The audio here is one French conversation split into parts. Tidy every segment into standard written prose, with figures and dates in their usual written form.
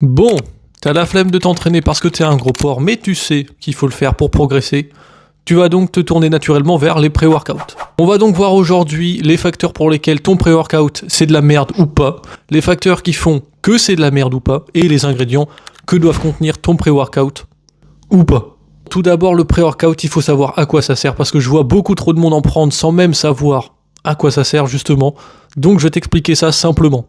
Bon, t'as la flemme de t'entraîner parce que t'es un gros porc, mais tu sais qu'il faut le faire pour progresser. Tu vas donc te tourner naturellement vers les pré-workouts. On va donc voir aujourd'hui les facteurs pour lesquels ton pré-workout c'est de la merde ou pas, les facteurs qui font que c'est de la merde ou pas, et les ingrédients que doivent contenir ton pré-workout ou pas. Tout d'abord, le pré-workout, il faut savoir à quoi ça sert, parce que je vois beaucoup trop de monde en prendre sans même savoir à quoi ça sert justement. Donc je vais t'expliquer ça simplement.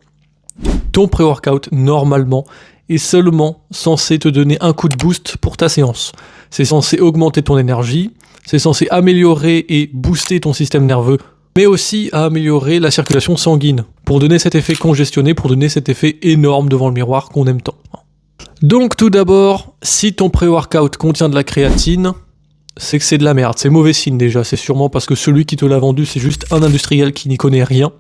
Ton pré-workout, normalement, est seulement censé te donner un coup de boost pour ta séance. C'est censé augmenter ton énergie, c'est censé améliorer et booster ton système nerveux, mais aussi à améliorer la circulation sanguine, pour donner cet effet congestionné, pour donner cet effet énorme devant le miroir qu'on aime tant. Donc tout d'abord, si ton pré-workout contient de la créatine, c'est que c'est de la merde, c'est mauvais signe déjà, c'est sûrement parce que celui qui te l'a vendu c'est juste un industriel qui n'y connaît rien,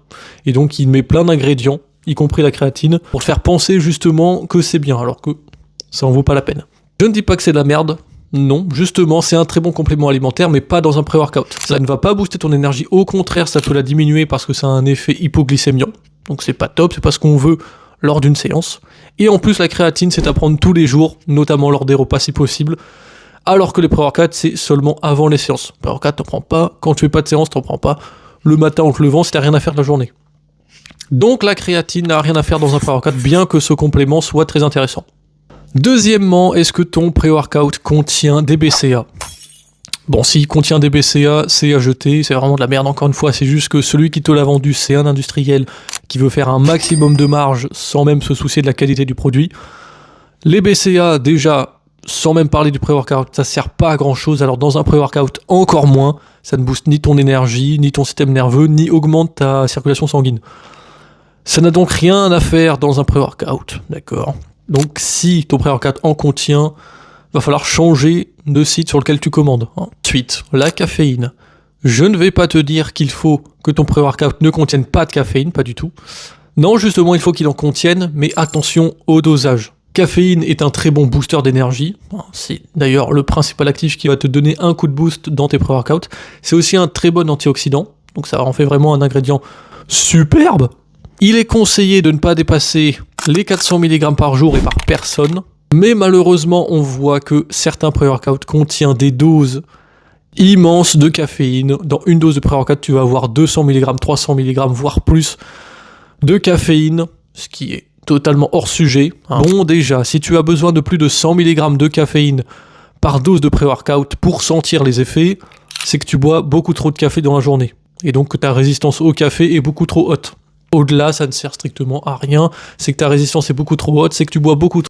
et donc il met plein d'ingrédients, y compris la créatine, pour te faire penser justement que c'est bien, alors que ça en vaut pas la peine. Je ne dis pas que c'est de la merde, non, justement c'est un très bon complément alimentaire, mais pas dans un pré-workout. Ça ne va pas booster ton énergie, au contraire ça peut la diminuer parce que ça a un effet hypoglycémiant, donc c'est pas top, c'est pas ce qu'on veut lors d'une séance. Et en plus la créatine c'est à prendre tous les jours, notamment lors des repas si possible, alors que les pré-workouts c'est seulement avant les séances. Pré-workout t'en prends pas, quand tu fais pas de séance t'en prends pas, le matin en te levant si t'as rien à faire de la journée. Donc la créatine n'a rien à faire dans un pré-workout, bien que ce complément soit très intéressant. Deuxièmement, est-ce que ton pré-workout contient des BCA ? Bon, s'il contient des BCA, c'est à jeter, c'est vraiment de la merde encore une fois, c'est juste que celui qui te l'a vendu, c'est un industriel qui veut faire un maximum de marge sans même se soucier de la qualité du produit. Les BCA, déjà, sans même parler du pré-workout, ça sert pas à grand chose, alors dans un pré-workout encore moins, ça ne booste ni ton énergie, ni ton système nerveux, ni augmente ta circulation sanguine. Ça n'a donc rien à faire dans un pré-workout, d'accord ? Donc si ton pré-workout en contient, va falloir changer de site sur lequel tu commandes. Ensuite, la caféine. Je ne vais pas te dire qu'il faut que ton pré-workout ne contienne pas de caféine, pas du tout. Non, justement, il faut qu'il en contienne, mais attention au dosage. Caféine est un très bon booster d'énergie. C'est d'ailleurs le principal actif qui va te donner un coup de boost dans tes pré-workouts. C'est aussi un très bon antioxydant, donc ça en fait vraiment un ingrédient superbe. Il est conseillé de ne pas dépasser les 400 mg par jour et par personne, mais malheureusement on voit que certains pré-workouts contiennent des doses immenses de caféine. Dans une dose de pré-workout tu vas avoir 200 mg, 300 mg, voire plus de caféine, ce qui est totalement hors sujet. Bon déjà, si tu as besoin de plus de 100 mg de caféine par dose de pré-workout pour sentir les effets, c'est que tu bois beaucoup trop de café dans la journée, et donc que ta résistance au café est beaucoup trop haute. Au-delà, ça ne sert strictement à rien, c'est que ta résistance est beaucoup trop haute, c'est que tu bois beaucoup trop